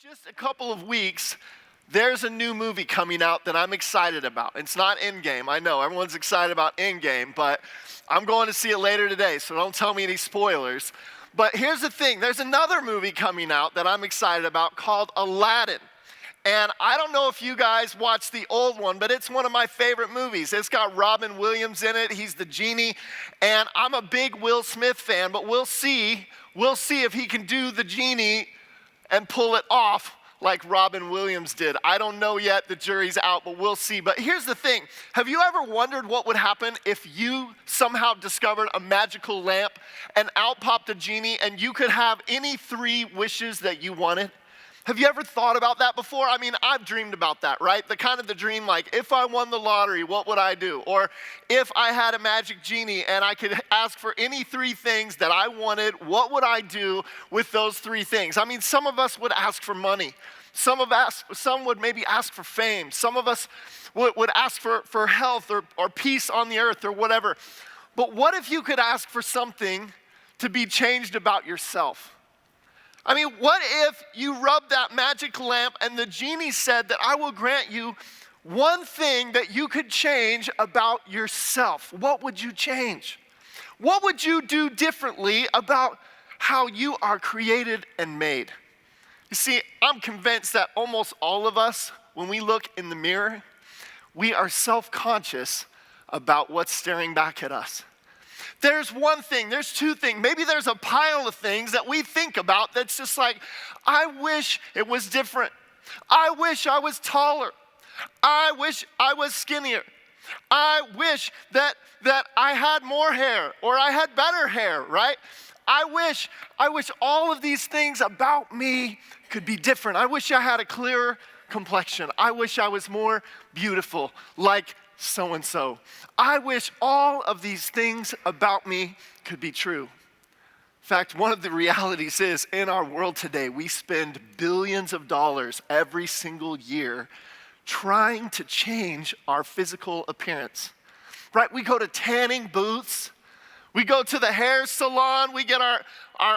just a couple of weeks, there's a new movie coming out that I'm excited about. It's not Endgame. I know everyone's excited about Endgame, but I'm going to see it later today, so don't tell me any spoilers. But here's the thing, there's another movie coming out that I'm excited about called Aladdin. And I don't know if you guys watched the old one, but it's one of my favorite movies. It's got Robin Williams in it. He's the genie. And I'm a big Will Smith fan, but we'll see if he can do the genie and pull it off like Robin Williams did. I don't know yet, the jury's out, but we'll see. But here's the thing, have you ever wondered what would happen if you somehow discovered a magical lamp and out popped a genie and you could have any 3 wishes that you wanted? Have you ever thought about that before? I mean, I've dreamed about that, right? The dream like, if I won the lottery, what would I do? Or if I had a magic genie and I could ask for any 3 things that I wanted, what would I do with those 3 things? I mean, some of us would ask for money. Some would maybe ask for fame. Some of us would ask for health or peace on the earth or whatever. But what if you could ask for something to be changed about yourself? I mean, what if you rubbed that magic lamp and the genie said that I will grant you one thing that you could change about yourself? What would you change? What would you do differently about how you are created and made? You see, I'm convinced that almost all of us, when we look in the mirror, we are self-conscious about what's staring back at us. There's one thing, there's 2 things, maybe there's a pile of things that we think about that's just like, I wish it was different. I wish I was taller. I wish I was skinnier. I wish that I had more hair or I had better hair, right? I wish all of these things about me could be different. I wish I had a clearer complexion. I wish I was more beautiful, like so-and-so. I wish all of these things about me could be true. In fact, one of the realities is in our world today, we spend billions of dollars every single year trying to change our physical appearance, right? We go to tanning booths, we go to the hair salon, we get our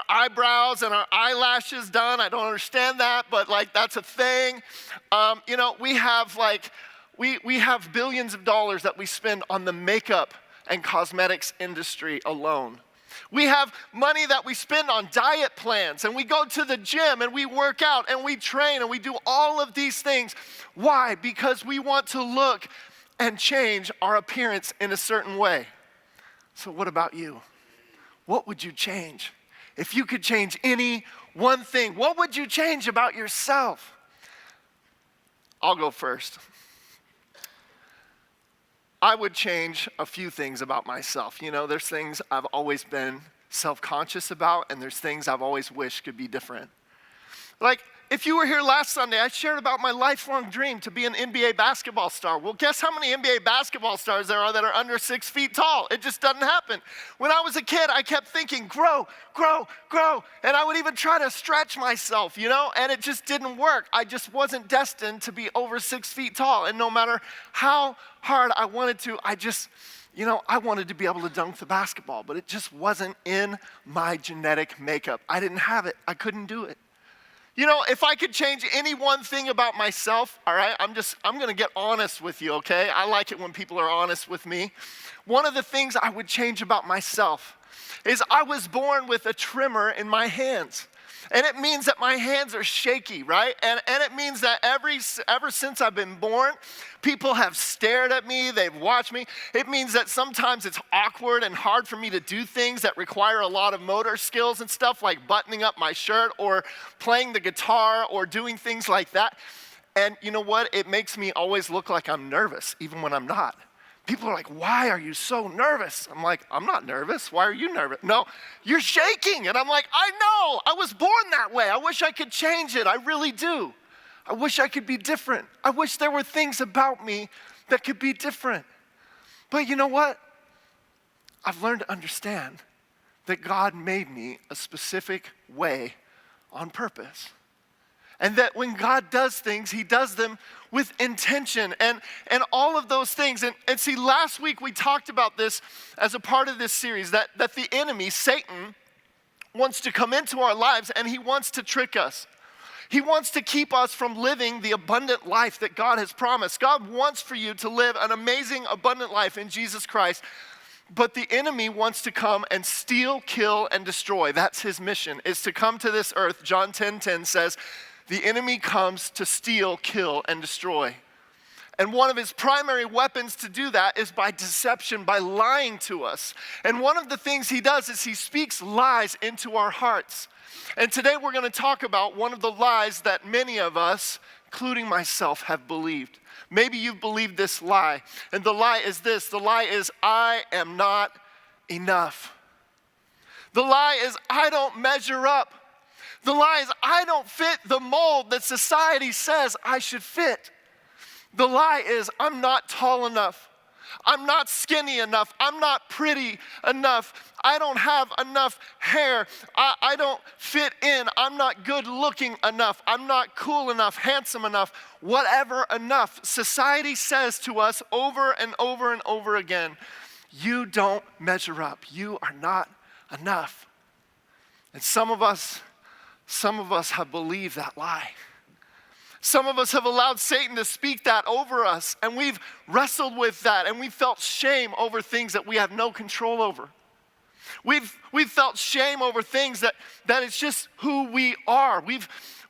eyebrows and our eyelashes done. I don't understand that, but that's a thing. We have billions of dollars that we spend on the makeup and cosmetics industry alone. We have money that we spend on diet plans, and we go to the gym and we work out and we train and we do all of these things. Why? Because we want to look and change our appearance in a certain way. So what about you? What would you change? If you could change any one thing, what would you change about yourself? I'll go first. I would change a few things about myself. You know, there's things I've always been self-conscious about, and there's things I've always wished could be different. Like, if you were here last Sunday, I shared about my lifelong dream to be an NBA basketball star. Well, guess how many NBA basketball stars there are that are under 6 feet tall? It just doesn't happen. When I was a kid, I kept thinking, grow, grow, grow. And I would even try to stretch myself, and it just didn't work. I just wasn't destined to be over 6 feet tall. And no matter how hard I wanted to, I wanted to be able to dunk the basketball, but it just wasn't in my genetic makeup. I didn't have it. I couldn't do it. If I could change any one thing about myself, all right, I'm gonna get honest with you, okay? I like it when people are honest with me. One of the things I would change about myself is I was born with a tremor in my hands. And it means that my hands are shaky, right? And it means that ever since I've been born, people have stared at me, they've watched me. It means that sometimes it's awkward and hard for me to do things that require a lot of motor skills and stuff, like buttoning up my shirt or playing the guitar or doing things like that. And you know what? It makes me always look like I'm nervous, even when I'm not. People are like, why are you so nervous? I'm like, I'm not nervous. Why are you nervous? No, you're shaking. And I'm like, I know. I was born that way. I wish I could change it. I really do. I wish I could be different. I wish there were things about me that could be different. But you know what? I've learned to understand that God made me a specific way on purpose. And that when God does things, he does them with intention and all of those things. And see, last week we talked about this as a part of this series, that the enemy, Satan, wants to come into our lives and he wants to trick us. He wants to keep us from living the abundant life that God has promised. God wants for you to live an amazing, abundant life in Jesus Christ, but the enemy wants to come and steal, kill, and destroy. That's his mission, is to come to this earth. John 10:10 says, the enemy comes to steal, kill, and destroy. And one of his primary weapons to do that is by deception, by lying to us. And one of the things he does is he speaks lies into our hearts. And today we're going to talk about one of the lies that many of us, including myself, have believed. Maybe you've believed this lie. And the lie is this. The lie is, I am not enough. The lie is, I don't measure up. The lie is, I don't fit the mold that society says I should fit. The lie is, I'm not tall enough. I'm not skinny enough. I'm not pretty enough. I don't have enough hair. I don't fit in. I'm not good looking enough. I'm not cool enough, handsome enough, whatever enough. Society says to us over and over and over again, you don't measure up. You are not enough. And some of us have believed that lie. Some of us have allowed Satan to speak that over us, and we've wrestled with that, and we've felt shame over things that we have no control over. We've felt shame over things that it's just who we are.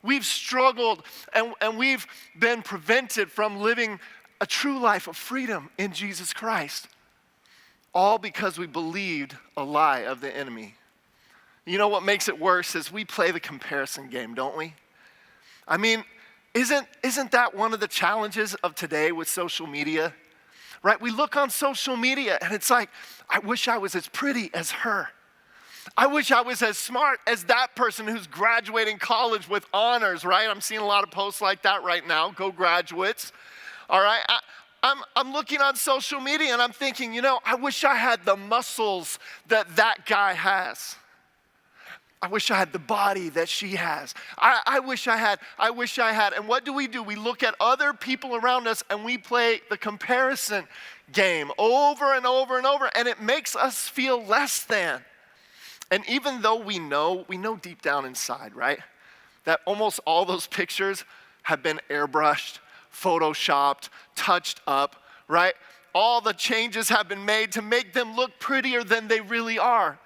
We've struggled, and we've been prevented from living a true life of freedom in Jesus Christ, all because we believed a lie of the enemy. You know what makes it worse is we play the comparison game, don't we? I mean, Isn't that one of the challenges of today with social media? Right? We look on social media and it's like, I wish I was as pretty as her. I wish I was as smart as that person who's graduating college with honors, right? I'm seeing a lot of posts like that right now. Go graduates. All right? I'm looking on social media and I'm thinking, I wish I had the muscles that guy has. I wish I had the body that she has. I wish I had. And what do? We look at other people around us and we play the comparison game over and over and over, and it makes us feel less than. And even though we know deep down inside, right, that almost all those pictures have been airbrushed, photoshopped, touched up, right? All the changes have been made to make them look prettier than they really are.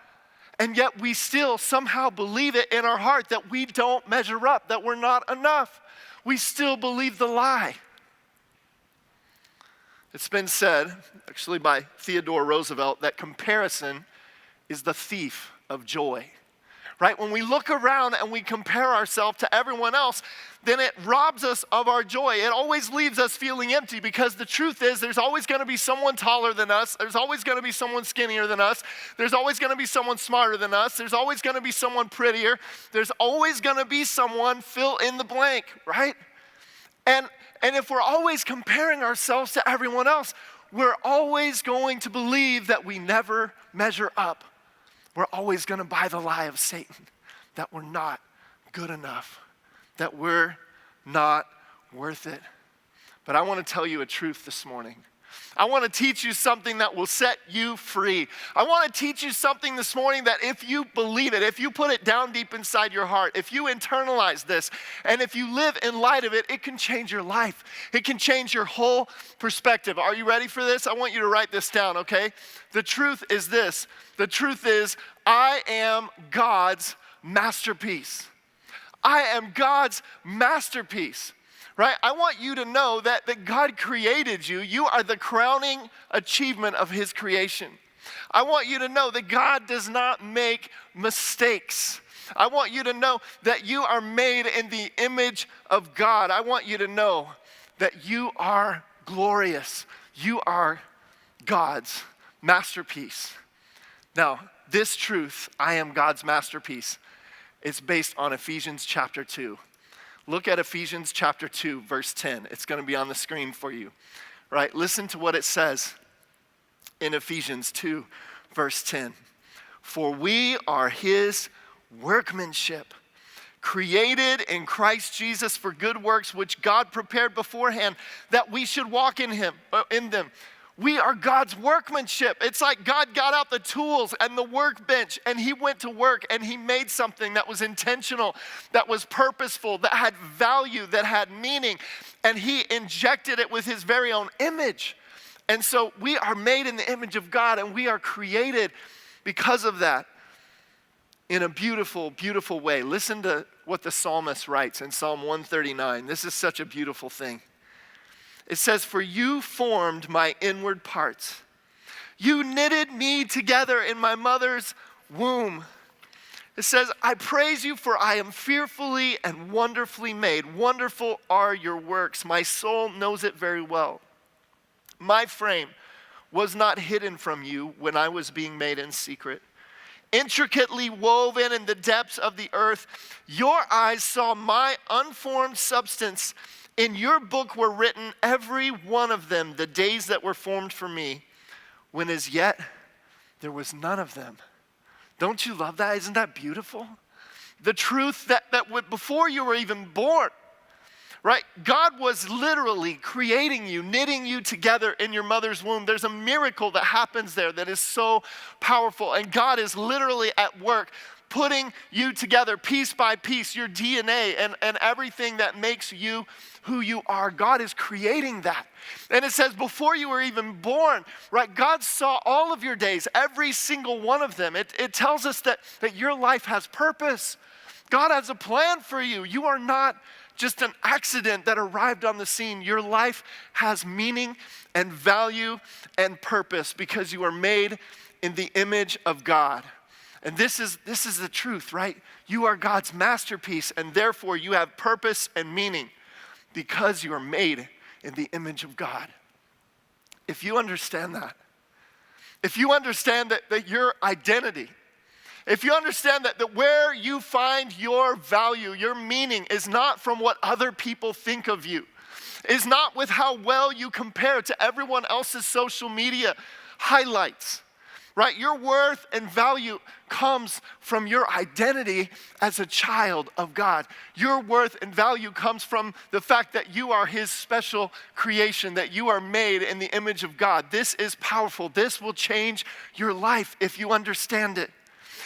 And yet we still somehow believe it in our heart that we don't measure up, that we're not enough. We still believe the lie. It's been said, actually by Theodore Roosevelt, that comparison is the thief of joy. Right? When we look around and we compare ourselves to everyone else, then it robs us of our joy. It always leaves us feeling empty, because the truth is there's always going to be someone taller than us. There's always going to be someone skinnier than us. There's always going to be someone smarter than us. There's always going to be someone prettier. There's always going to be someone fill in the blank, right? And if we're always comparing ourselves to everyone else, we're always going to believe that we never measure up. We're always going to buy the lie of Satan that we're not good enough, that we're not worth it. But I want to tell you a truth this morning. I want to teach you something that will set you free. I want to teach you something this morning that if you believe it, if you put it down deep inside your heart, if you internalize this, and if you live in light of it, it can change your life. It can change your whole perspective. Are you ready for this? I want you to write this down, okay? The truth is this. The truth is, I am God's masterpiece. I am God's masterpiece. Right? I want you to know that God created you. You are the crowning achievement of his creation. I want you to know that God does not make mistakes. I want you to know that you are made in the image of God. I want you to know that you are glorious. You are God's masterpiece. Now, this truth, I am God's masterpiece, is based on Ephesians chapter 2. Look at Ephesians chapter 2, verse 10. It's going to be on the screen for you, right? Listen to what it says in Ephesians 2, verse 10. For we are his workmanship, created in Christ Jesus for good works, which God prepared beforehand that we should walk in them. We are God's workmanship. It's like God got out the tools and the workbench and he went to work and he made something that was intentional, that was purposeful, that had value, that had meaning, and he injected it with his very own image. And so we are made in the image of God and we are created because of that in a beautiful, beautiful way. Listen to what the psalmist writes in Psalm 139. This is such a beautiful thing. It says, "For you formed my inward parts. You knitted me together in my mother's womb." It says, "I praise you, for I am fearfully and wonderfully made. Wonderful are your works. My soul knows it very well. My frame was not hidden from you when I was being made in secret. Intricately woven in the depths of the earth, your eyes saw my unformed substance. In your book were written, every one of them, the days that were formed for me, when as yet there was none of them." Don't you love that? Isn't that beautiful? The truth that before you were even born, right? God was literally creating you, knitting you together in your mother's womb. There's a miracle that happens there that is so powerful. And God is literally at work putting you together piece by piece, your DNA and everything that makes you who you are. God is creating that. And it says before you were even born, right? God saw all of your days, every single one of them. It tells us that your life has purpose. God has a plan for you. You are not just an accident that arrived on the scene. Your life has meaning and value and purpose because you are made in the image of God. And this is the truth, right? You are God's masterpiece, and therefore you have purpose and meaning because you are made in the image of God. If you understand that, if you understand that your identity, if you understand that where you find your value, your meaning is not from what other people think of you, is not with how well you compare to everyone else's social media highlights, right? Your worth and value comes from your identity as a child of God. Your worth and value comes from the fact that you are his special creation, that you are made in the image of God. This is powerful. This will change your life if you understand it.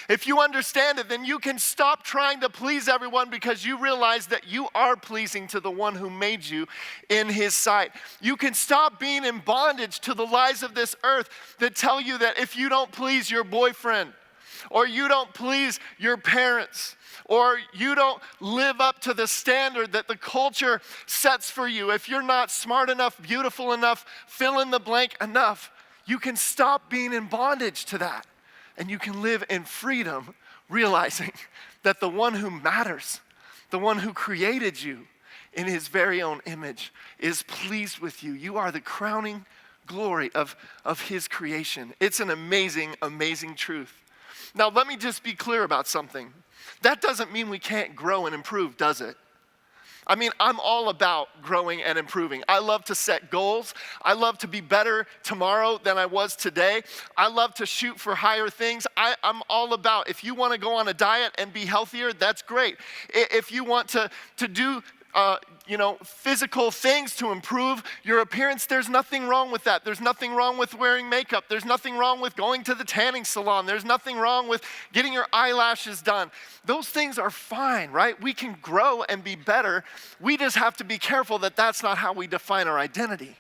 If you understand it, then you can stop trying to please everyone because you realize that you are pleasing to the one who made you in his sight. You can stop being in bondage to the lies of this earth that tell you that if you don't please your boyfriend, or you don't please your parents, or you don't live up to the standard that the culture sets for you, if you're not smart enough, beautiful enough, fill in the blank enough, you can stop being in bondage to that. And you can live in freedom, realizing that the one who matters, the one who created you in his very own image, is pleased with you. You are the crowning glory of his creation. It's an amazing, amazing truth. Now, let me just be clear about something. That doesn't mean we can't grow and improve, does it? I mean, I'm all about growing and improving. I love to set goals. I love to be better tomorrow than I was today. I love to shoot for higher things. I'm all about, if you want to go on a diet and be healthier, that's great. If you want to do physical things to improve your appearance, there's nothing wrong with that. There's nothing wrong with wearing makeup. There's nothing wrong with going to the tanning salon. There's nothing wrong with getting your eyelashes done. Those things are fine, right? We can grow and be better. We just have to be careful that that's not how we define our identity,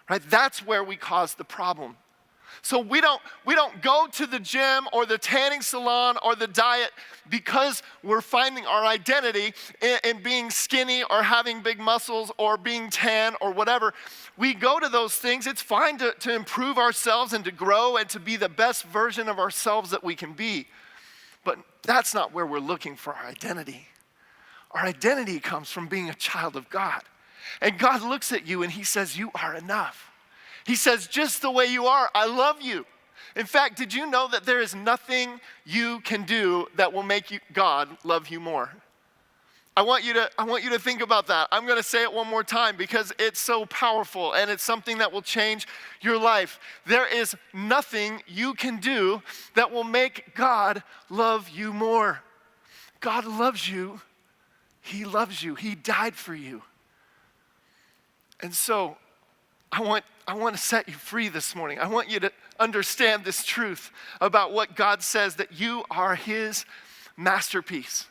right? That's where we cause the problem. So we don't go to the gym or the tanning salon or the diet because we're finding our identity in being skinny or having big muscles or being tan or whatever. We go to those things. It's fine to improve ourselves and to grow and to be the best version of ourselves that we can be. But that's not where we're looking for our identity. Our identity comes from being a child of God. And God looks at you and he says, you are enough. He says, just the way you are, I love you. In fact, did you know that there is nothing you can do that will make God love you more? I want you to think about that. I'm going to say it one more time because it's so powerful and it's something that will change your life. There is nothing you can do that will make God love you more. God loves you. He loves you. He died for you. And so, I want to set you free this morning. I want you to understand this truth about what God says, that you are his masterpiece.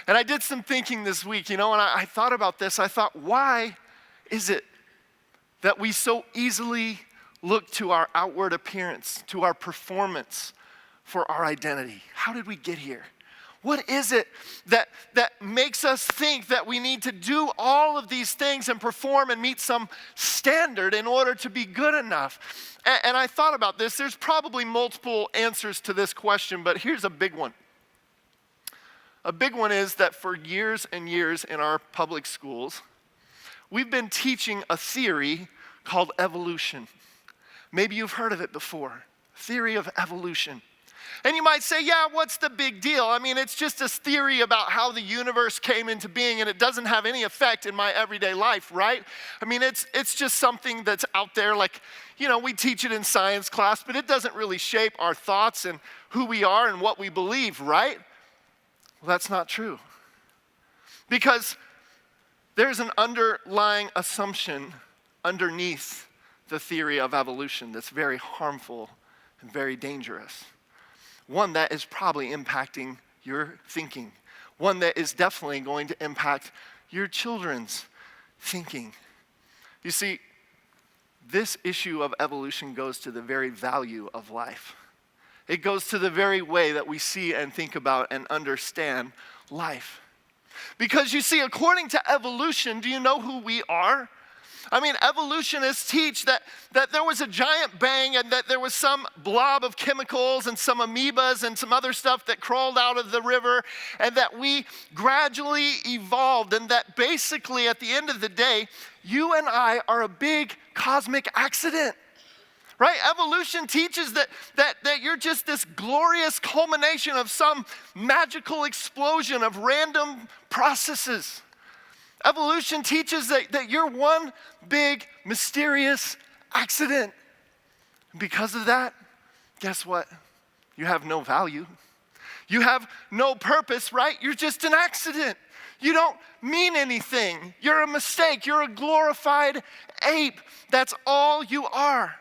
And I did some thinking this week, and I thought about this. I thought, why is it that we so easily look to our outward appearance, to our performance for our identity? How did we get here? What is it that makes us think that we need to do all of these things and perform and meet some standard in order to be good enough? And I thought about this. There's probably multiple answers to this question, but here's a big one. A big one is that for years and years in our public schools, we've been teaching a theory called evolution. Maybe you've heard of it before, theory of evolution. And you might say, yeah, what's the big deal? I mean, it's just a theory about how the universe came into being, and it doesn't have any effect in my everyday life, right? I mean, it's just something that's out there, like, we teach it in science class, but it doesn't really shape our thoughts and who we are and what we believe, right? Well, that's not true. Because there's an underlying assumption underneath the theory of evolution that's very harmful and very dangerous. One that is probably impacting your thinking. One that is definitely going to impact your children's thinking. You see, this issue of evolution goes to the very value of life. It goes to the very way that we see and think about and understand life. Because you see, according to evolution, do you know who we are? I mean, evolutionists teach that there was a giant bang and that there was some blob of chemicals and some amoebas and some other stuff that crawled out of the river, and that we gradually evolved, and that basically at the end of the day, you and I are a big cosmic accident. Right? Evolution teaches that you're just this glorious culmination of some magical explosion of random processes. Evolution teaches that you're one big, mysterious accident. Because of that, guess what? You have no value. You have no purpose, right? You're just an accident. You don't mean anything. You're a mistake. You're a glorified ape. That's all you are.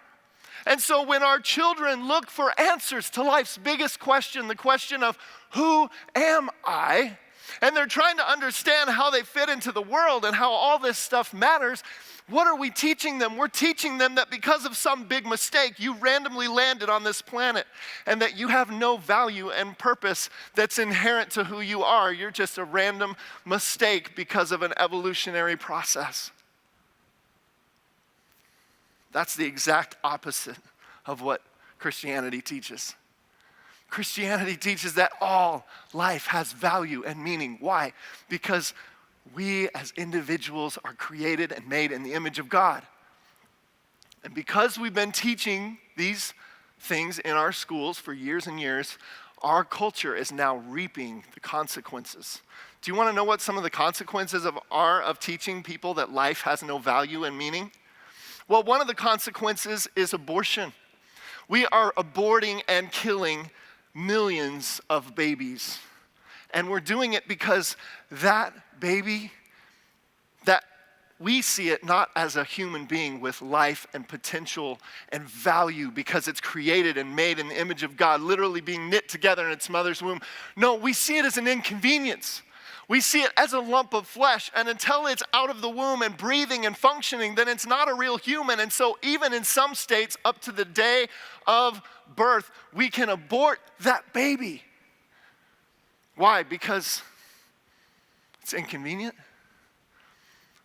And so when our children look for answers to life's biggest question, the question of who am I? And they're trying to understand how they fit into the world and how all this stuff matters, what are we teaching them? We're teaching them that because of some big mistake, you randomly landed on this planet, and that you have no value and purpose that's inherent to who you are. You're just a random mistake because of an evolutionary process. That's the exact opposite of what Christianity teaches. Christianity teaches that all life has value and meaning. Why? Because we as individuals are created and made in the image of God. And because we've been teaching these things in our schools for years and years, our culture is now reaping the consequences. Do you want to know what some of the consequences are of teaching people that life has no value and meaning? Well, one of the consequences is abortion. We are aborting and killing millions of babies. And we're doing it because that baby, that we see it not as a human being with life and potential and value because it's created and made in the image of God, literally being knit together in its mother's womb. No, we see it as an inconvenience. We see it as a lump of flesh, and until it's out of the womb and breathing and functioning, then it's not a real human. And so even in some states, up to the day of birth, we can abort that baby. Why? Because it's inconvenient?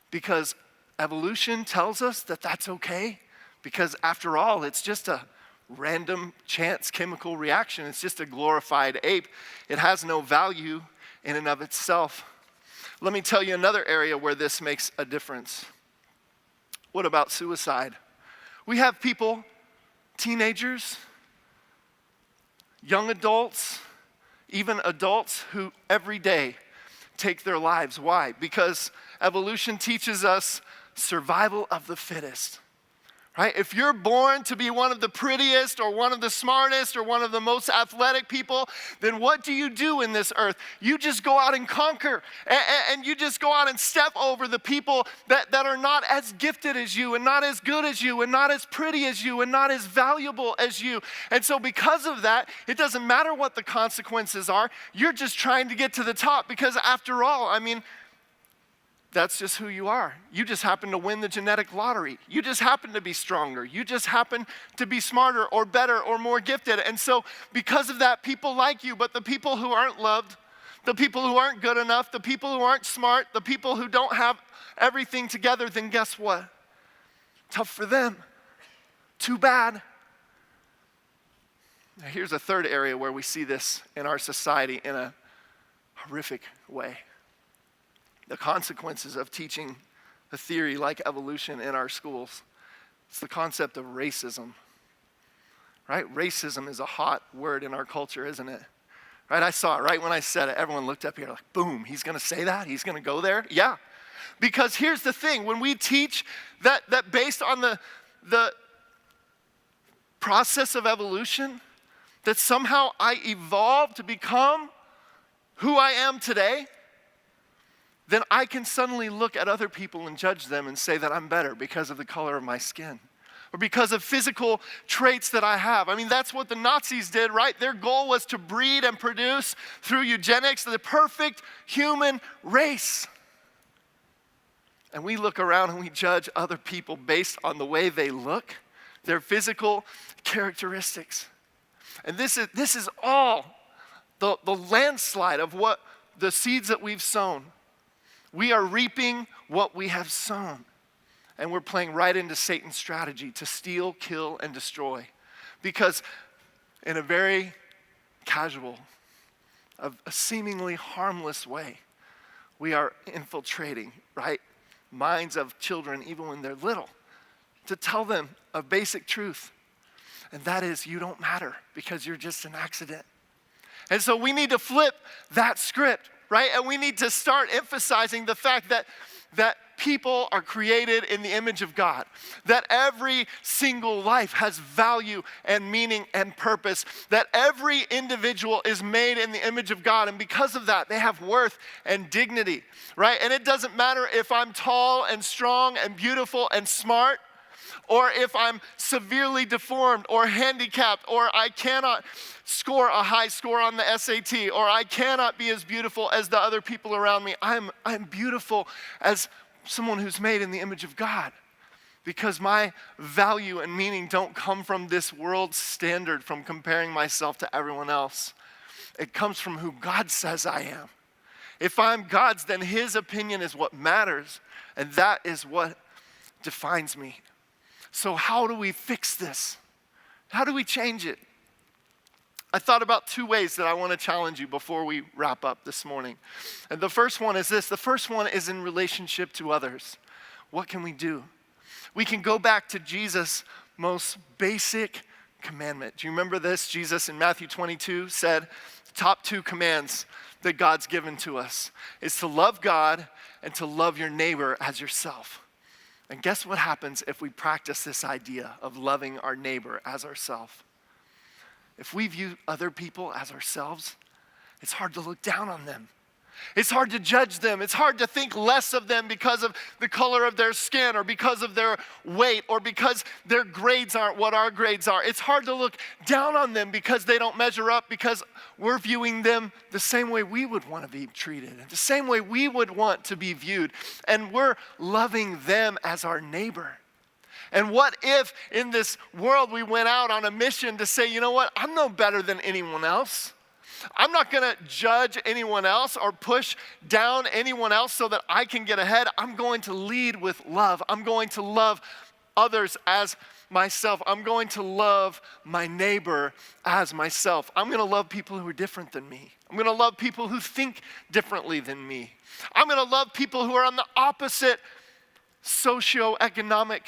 Because evolution tells us that that's okay? Because after all, it's just a random chance chemical reaction. It's just a glorified ape. It has no value in and of itself. Let me tell you another area where this makes a difference. What about suicide? We have people, teenagers, young adults, even adults who every day take their lives. Why? Because evolution teaches us survival of the fittest. right? If you're born to be one of the prettiest or one of the smartest or one of the most athletic people, then what do you do in this earth? You just go out and conquer, and you just go out and step over the people that are not as gifted as you and not as good as you and not as pretty as you and not as valuable as you. And so because of that, it doesn't matter what the consequences are. You're just trying to get to the top because after all, I mean, that's just who you are. You just happen to win the genetic lottery. You just happen to be stronger. You just happen to be smarter or better or more gifted. And so because of that, people like you, but the people who aren't loved, the people who aren't good enough, the people who aren't smart, the people who don't have everything together, then guess what? Tough for them. Too bad. Now here's a third area where we see this in our society in a horrific way. The consequences of teaching a theory like evolution in our schools. It's the concept of racism, right? Racism is a hot word in our culture, isn't it? Right, I saw it right when I said it. Everyone looked up here like, boom, he's gonna say that? He's gonna go there? Yeah, because here's the thing. When we teach that based on the process of evolution, that somehow I evolved to become who I am today, then I can suddenly look at other people and judge them and say that I'm better because of the color of my skin or because of physical traits that I have. I mean, that's what the Nazis did, right? Their goal was to breed and produce through eugenics the perfect human race. And we look around and we judge other people based on the way they look, their physical characteristics. And this is all the landslide of what the seeds that we've sown. We are reaping what we have sown. And we're playing right into Satan's strategy to steal, kill, and destroy. Because in a very casual, a seemingly harmless way, we are infiltrating, right, minds of children even when they're little to tell them a basic truth. And that is, you don't matter because you're just an accident. And so we need to flip that script. Right? And we need to start emphasizing the fact that people are created in the image of God, that every single life has value and meaning and purpose, that every individual is made in the image of God, and because of that, they have worth and dignity, right? And it doesn't matter if I'm tall and strong and beautiful and smart, or if I'm severely deformed or handicapped, or I cannot score a high score on the SAT, or I cannot be as beautiful as the other people around me. I'm beautiful as someone who's made in the image of God, because my value and meaning don't come from this world's standard, from comparing myself to everyone else. It comes from who God says I am. If I'm God's, then His opinion is what matters, and that is what defines me. So how do we fix this? How do we change it? I thought about two ways that I want to challenge you before we wrap up this morning. And the first one is this. The first one is in relationship to others. What can we do? We can go back to Jesus' most basic commandment. Do you remember this? Jesus in Matthew 22 said, the top two commands that God's given to us is to love God and to love your neighbor as yourself. And guess what happens if we practice this idea of loving our neighbor as ourselves? If we view other people as ourselves, it's hard to look down on them. It's hard to judge them. It's hard to think less of them because of the color of their skin or because of their weight or because their grades aren't what our grades are. It's hard to look down on them because they don't measure up, because we're viewing them the same way we would want to be treated, the same way we would want to be viewed. And we're loving them as our neighbor. And what if in this world we went out on a mission to say, you know what, I'm no better than anyone else. I'm not gonna judge anyone else or push down anyone else so that I can get ahead. I'm going to lead with love. I'm going to love others as myself. I'm going to love my neighbor as myself. I'm gonna love people who are different than me. I'm gonna love people who think differently than me. I'm gonna love people who are on the opposite socioeconomic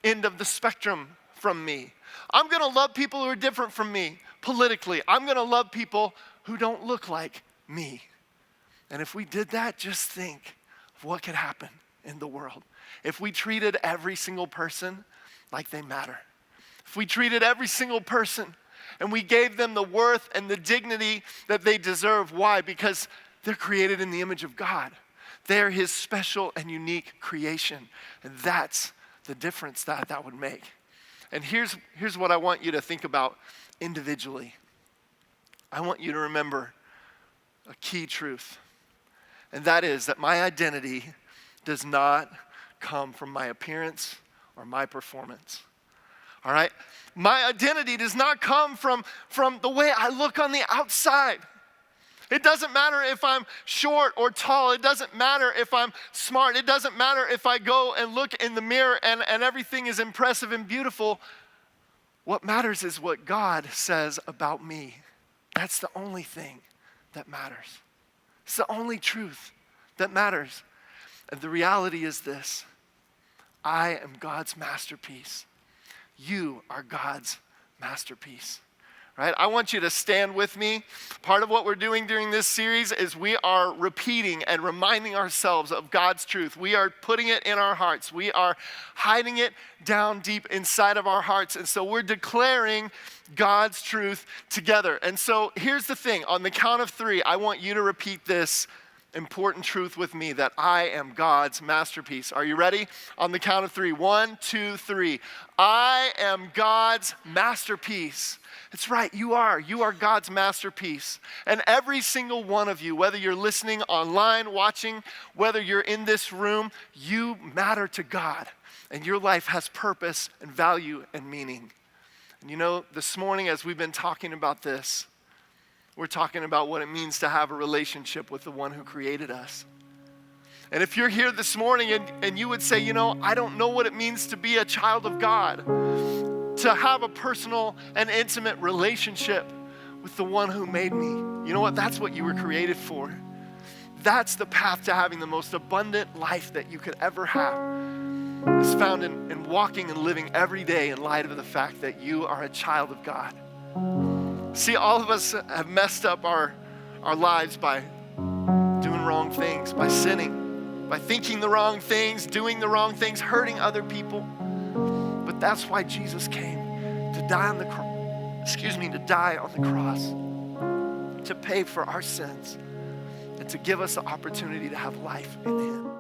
end of the spectrum from me. I'm gonna love people who are different from me politically. I'm gonna love people who don't look like me. And if we did that, just think of what could happen. in the world. If we treated every single person like they matter. If we treated every single person and we gave them the worth and the dignity that they deserve. Why? Because they're created in the image of God. They're his special and unique creation. And that's the difference that would make. And here's what I want you to think about individually. I want you to remember a key truth. And that is that my identity does not come from my appearance or my performance. All right? My identity does not come from the way I look on the outside. It doesn't matter if I'm short or tall. It doesn't matter if I'm smart. It doesn't matter if I go and look in the mirror and everything is impressive and beautiful. What matters is what God says about me. That's the only thing that matters. It's the only truth that matters. And the reality is this: I am God's masterpiece. You are God's masterpiece. Right? I want you to stand with me. Part of what we're doing during this series is we are repeating and reminding ourselves of God's truth. We are putting it in our hearts. We are hiding it down deep inside of our hearts. And so we're declaring God's truth together. And so here's the thing. On the count of 3, I want you to repeat this important truth with me, that I am God's masterpiece. Are you ready? On the count of 3. 1, 2, 3. I am God's masterpiece. That's right, you are. You are God's masterpiece. And every single one of you, whether you're listening online, watching, whether you're in this room, you matter to God. And your life has purpose and value and meaning. And you know, this morning as we've been talking about this, we're talking about what it means to have a relationship with the one who created us. And if you're here this morning and you would say, you know, I don't know what it means to be a child of God, to have a personal and intimate relationship with the one who made me. You know what? That's what you were created for. That's the path to having the most abundant life that you could ever have. It's found in walking and living every day in light of the fact that you are a child of God. See, all of us have messed up our lives by doing wrong things, by sinning, by thinking the wrong things, doing the wrong things, hurting other people. But that's why Jesus came, to die on the cross, to pay for our sins, and to give us the opportunity to have life in him.